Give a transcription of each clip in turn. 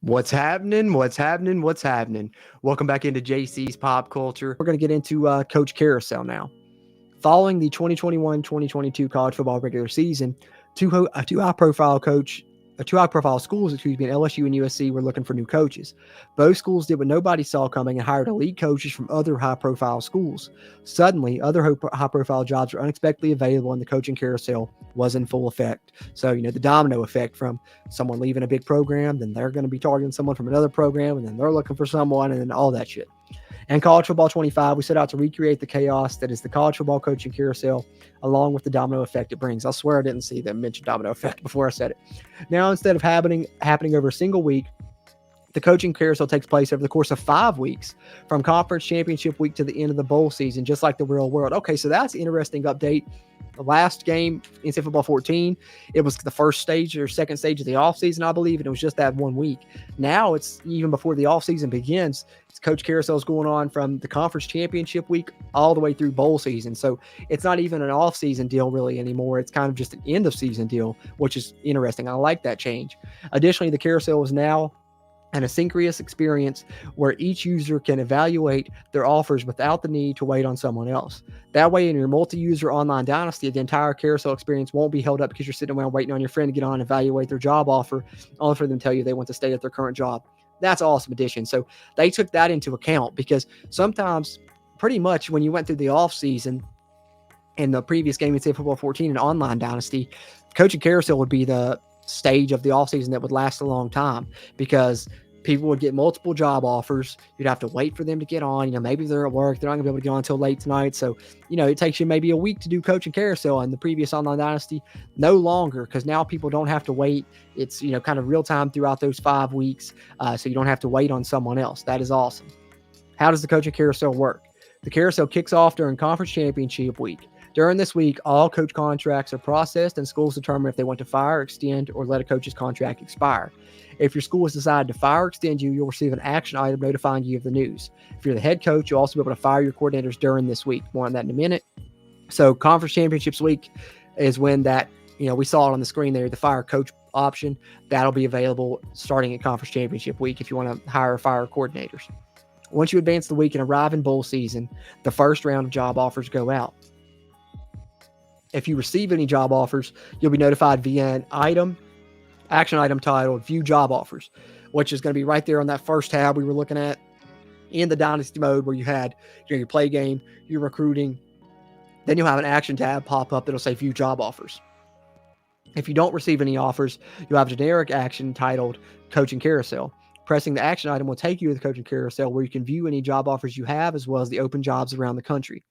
What's happening? What's happening? What's happening? Welcome back into JC's Pop Culture. We're going to get into Coach Carousel now. Following the 2021-2022 college football regular season, two high-profile schools, in LSU and USC, were looking for new coaches. Both schools did what nobody saw coming and hired elite coaches from other high-profile schools. Suddenly, other high-profile jobs were unexpectedly available, and the coaching carousel was in full effect. So, the domino effect from someone leaving a big program, then they're going to be targeting someone from another program, and then they're looking for someone, and then all that shit. And College Football 25, we set out to recreate the chaos that is the college football coaching carousel, along with the domino effect it brings. I swear I didn't see them mention domino effect before I said it. Now, instead of happening over a single week, the coaching carousel takes place over the course of 5 weeks, from conference championship week to the end of the bowl season, just like the real world. Okay, so that's an interesting update. The last game in NCAA Football 14, it was the first stage or second stage of the offseason, I believe, and it was just that 1 week. Now it's even before the offseason begins. Coach Carousel is going on from the conference championship week all the way through bowl season. So it's not even an off-season deal really anymore. It's kind of just an end-of-season deal, which is interesting. I like that change. Additionally, the carousel is now an asynchronous experience where each user can evaluate their offers without the need to wait on someone else. That way, in your multi-user online dynasty, the entire carousel experience won't be held up because you're sitting around waiting on your friend to get on and evaluate their job offer, only for them to tell you they want to stay at their current job. That's an awesome addition. So they took that into account, because sometimes, pretty much when you went through the off season in the previous game in Football 14 and online dynasty, coaching carousel would be the stage of the off season that would last a long time, because people would get multiple job offers. You'd have to wait for them to get on. Maybe they're at work. They're not going to be able to get on until late tonight. So, it takes you maybe a week to do coaching carousel. In the previous online dynasty, no longer, because now people don't have to wait. It's, kind of real time throughout those 5 weeks. So you don't have to wait on someone else. That is awesome. How does the coaching carousel work? The carousel kicks off during conference championship week. During this week, all coach contracts are processed, and schools determine if they want to fire, extend, or let a coach's contract expire. If your school has decided to fire or extend you, you'll receive an action item notifying you of the news. If you're the head coach, you'll also be able to fire your coordinators during this week. More on that in a minute. So conference championships week is when that, we saw it on the screen there, the fire coach option. That'll be available starting at conference championship week if you want to hire or fire coordinators. Once you advance the week and arrive in bowl season, the first round of job offers go out. If you receive any job offers, you'll be notified via an action item titled View Job Offers, which is going to be right there on that first tab we were looking at in the Dynasty mode, where you had your play game, your recruiting. Then you'll have an action tab pop up that'll say View Job Offers. If you don't receive any offers, you'll have a generic action titled Coaching Carousel. Pressing the action item will take you to the Coaching Carousel, where you can view any job offers you have, as well as the open jobs around the country.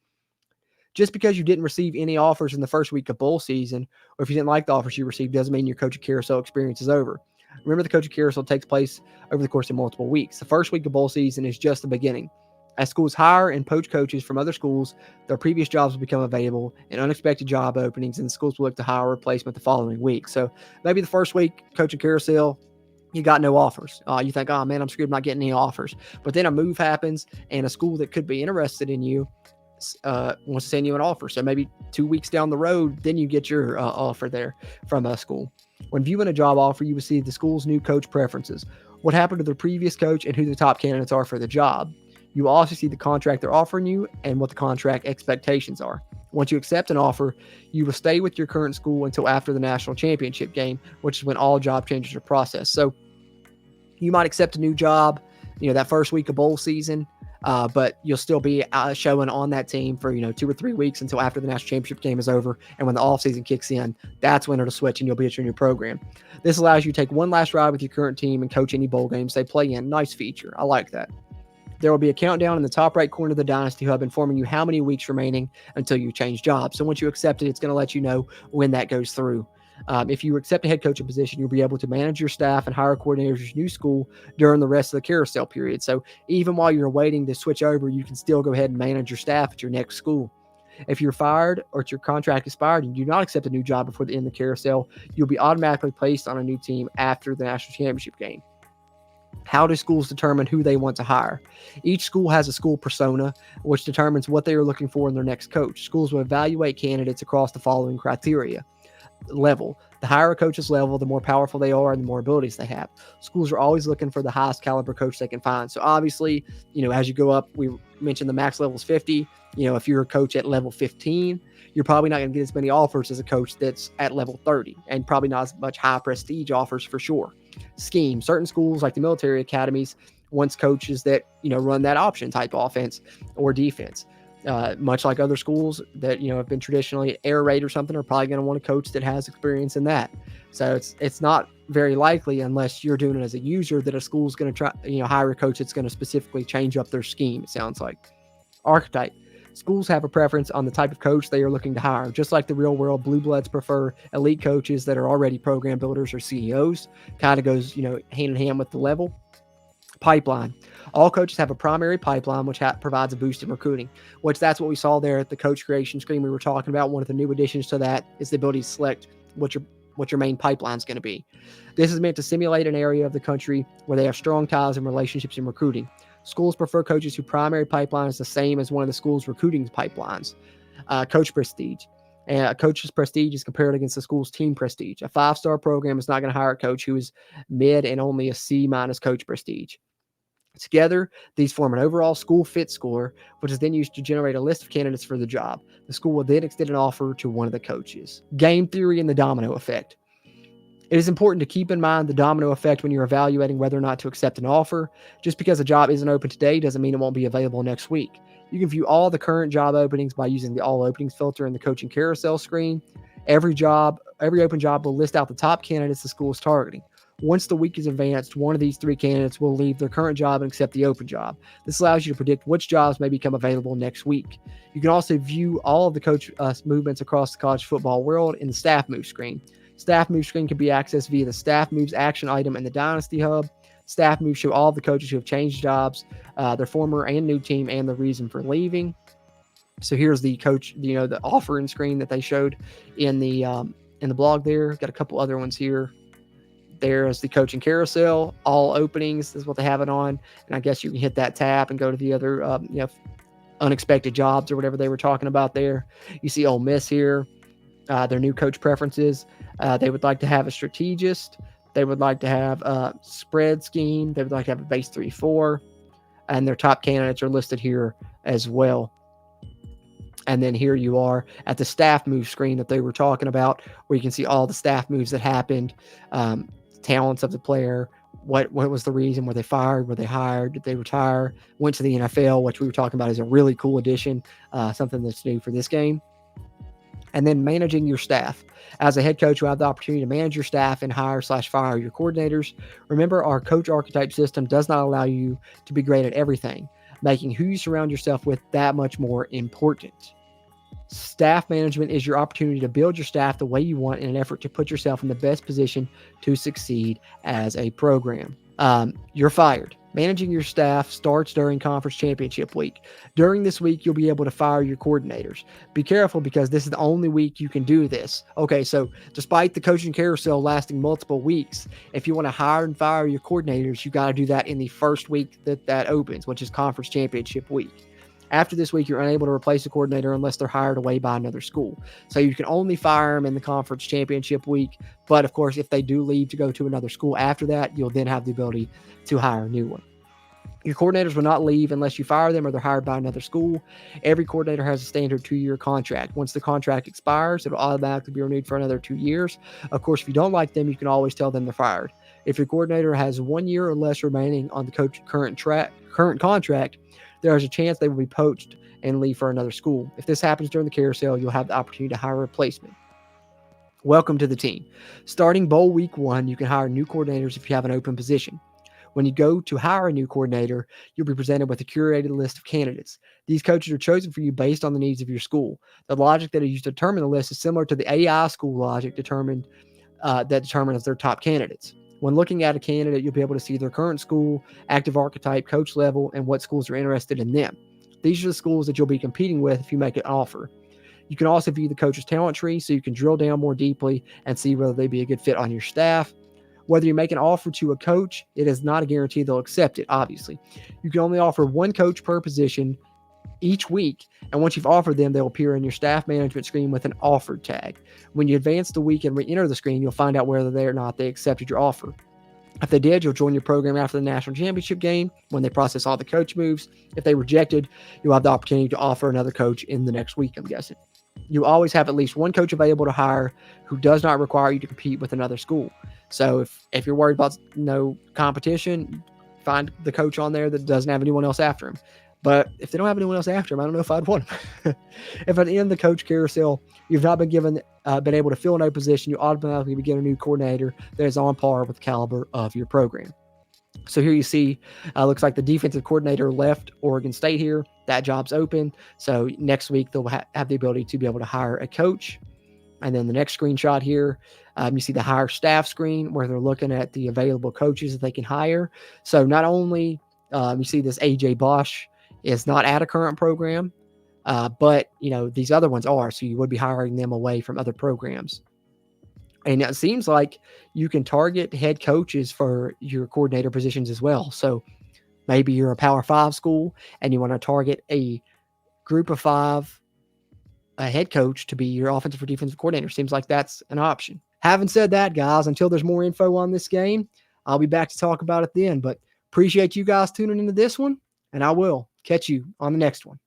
Just because you didn't receive any offers in the first week of bowl season, or if you didn't like the offers you received, doesn't mean your coaching carousel experience is over. Remember, the coaching carousel takes place over the course of multiple weeks. The first week of bowl season is just the beginning. As schools hire and poach coaches from other schools, their previous jobs will become available and unexpected job openings, and the schools will look to hire a replacement the following week. So maybe the first week, coaching carousel, you got no offers. You think, oh man, I'm screwed, I'm not getting any offers. But then a move happens, and a school that could be interested in you wants to send you an offer. So maybe 2 weeks down the road, then you get your offer there from a school. When viewing a job offer, you will see the school's new coach preferences, what happened to the previous coach, and who the top candidates are for the job. You will also see the contract they're offering you and what the contract expectations are. Once you accept an offer, you will stay with your current school until after the national championship game, which is when all job changes are processed. So you might accept a new job, that first week of bowl season, but you'll still be showing on that team for 2 or 3 weeks until after the national championship game is over. And when the offseason kicks in, that's when it'll switch and you'll be at your new program. This allows you to take one last ride with your current team and coach any bowl games they play in. Nice feature. I like that. There will be a countdown in the top right corner of the Dynasty Hub informing you how many weeks remaining until you change jobs. So once you accept it, it's going to let you know when that goes through. If you accept a head coaching position, you'll be able to manage your staff and hire coordinators at your new school during the rest of the carousel period. So even while you're waiting to switch over, you can still go ahead and manage your staff at your next school. If you're fired or your contract expired and you do not accept a new job before the end of the carousel, you'll be automatically placed on a new team after the national championship game. How do schools determine who they want to hire? Each school has a school persona, which determines what they are looking for in their next coach. Schools will evaluate candidates across the following criteria. level. The higher a coach's level, the more powerful they are and the more abilities they have. Schools are always looking for the highest caliber coach they can find. So obviously, as you go up, we mentioned the max level is 50. If you're a coach at level 15, you're probably not going to get as many offers as a coach that's at level 30, and probably not as much high prestige offers for sure. Scheme. Certain schools like the military academies wants coaches that, run that option type offense or defense. Much like other schools that, have been traditionally air raid or something, are probably going to want a coach that has experience in that. So it's not very likely, unless you're doing it as a user, that a school's going to try, hire a coach that's going to specifically change up their scheme, it sounds like. Archetype. Schools have a preference on the type of coach they are looking to hire. Just like the real world, blue bloods prefer elite coaches that are already program builders or CEOs. Kind of goes, hand in hand with the level. Pipeline. All coaches have a primary pipeline, which provides a boost in recruiting, which that's what we saw there at the coach creation screen we were talking about. One of the new additions to that is the ability to select what your main pipeline is going to be. This is meant to simulate an area of the country where they have strong ties and relationships in recruiting. Schools prefer coaches whose primary pipeline is the same as one of the school's recruiting pipelines. Coach prestige. A coach's prestige is compared against the school's team prestige. A 5-star program is not going to hire a coach who is mid and only a C- coach prestige. Together, these form an overall school fit score, which is then used to generate a list of candidates for the job. The school will then extend an offer to one of the coaches. Game theory and the domino effect. It is important to keep in mind the domino effect when you're evaluating whether or not to accept an offer. Just because a job isn't open today doesn't mean it won't be available next week. You can view all the current job openings by using the all openings filter in the coaching carousel screen. Every open job will list out the top candidates the school is targeting. Once the week is advanced, one of these 3 candidates will leave their current job and accept the open job. This allows you to predict which jobs may become available next week. You can also view all of the coach movements across the college football world in the staff move screen. Staff move screen can be accessed via the staff moves action item in the Dynasty Hub. Staff moves show all of the coaches who have changed jobs, their former and new team, and the reason for leaving. So here's the coach, the offering screen that they showed in the blog there. Got a couple other ones here. There's the coaching carousel, all openings is what they have it on. And I guess you can hit that tab and go to the other, unexpected jobs or whatever they were talking about there. You see Ole Miss here, their new coach preferences. They would like to have a strategist. They would like to have a spread scheme. They would like to have a base 3-4. And their top candidates are listed here as well. And then here you are at the staff move screen that they were talking about, where you can see all the staff moves that happened, talents of the player, what was the reason, were they fired, were they hired, did they retire, went to the NFL, which we were talking about is a really cool addition, something that's new for this game. And then managing your staff. As a head coach, you have the opportunity to manage your staff and hire/fire your coordinators. Remember, our coach archetype system does not allow you to be great at everything, making who you surround yourself with that much more important. Staff management is your opportunity to build your staff the way you want in an effort to put yourself in the best position to succeed as a program. You're fired. Managing your staff starts during conference championship week. During this week, you'll be able to fire your coordinators. Be careful, because this is the only week you can do this. Okay, so despite the coaching carousel lasting multiple weeks, if you want to hire and fire your coordinators, you got to do that in the first week that opens, which is conference championship week. After this week, you're unable to replace a coordinator unless they're hired away by another school. So you can only fire them in the conference championship week. But of course, if they do leave to go to another school after that, you'll then have the ability to hire a new one. Your coordinators will not leave unless you fire them or they're hired by another school. Every coordinator has a standard 2-year contract. Once the contract expires, it'll automatically be renewed for another 2 years. Of course, if you don't like them, you can always tell them they're fired. If your coordinator has 1 year or less remaining on the coach's current contract, there is a chance they will be poached and leave for another school. If this happens during the carousel, you'll have the opportunity to hire a replacement. Welcome to the team. Starting bowl week 1, you can hire new coordinators if you have an open position. When you go to hire a new coordinator, you'll be presented with a curated list of candidates. These coaches are chosen for you based on the needs of your school. The logic that is used to determine the list is similar to the AI school logic that determines their top candidates. When looking at a candidate, you'll be able to see their current school, active archetype, coach level, and what schools are interested in them. These are the schools that you'll be competing with if you make an offer. You can also view the coach's talent tree, so you can drill down more deeply and see whether they'd be a good fit on your staff. Whether you make an offer to a coach, it is not a guarantee they'll accept it, obviously. You can only offer one coach per position, each week. And once you've offered them, they'll appear in your staff management screen with an offered tag. When you advance the week and re-enter the screen, you'll find out whether or not they accepted your offer. If they did, you'll join your program after the national championship game when they process all the coach moves. If they rejected, you'll have the opportunity to offer another coach in the next week, I'm guessing. You always have at least one coach available to hire who does not require you to compete with another school. So if you're worried about no competition, find the coach on there that doesn't have anyone else after him. But if they don't have anyone else after him, I don't know if I'd want him. If at the end of the coach carousel, you've not been been able to fill an open position, you automatically begin a new coordinator that is on par with the caliber of your program. So here you see, looks like the defensive coordinator left Oregon State here. That job's open. So next week they'll have the ability to be able to hire a coach. And then the next screenshot here, you see the hire staff screen where they're looking at the available coaches that they can hire. So not only you see this AJ Bosch is not at a current program, but these other ones are. So you would be hiring them away from other programs. And it seems like you can target head coaches for your coordinator positions as well. So maybe you're a Power 5 school and you want to target a group of 5 a head coach to be your offensive or defensive coordinator. Seems like that's an option. Having said that, guys, until there's more info on this game, I'll be back to talk about it then. But appreciate you guys tuning into this one, and I will catch you on the next one.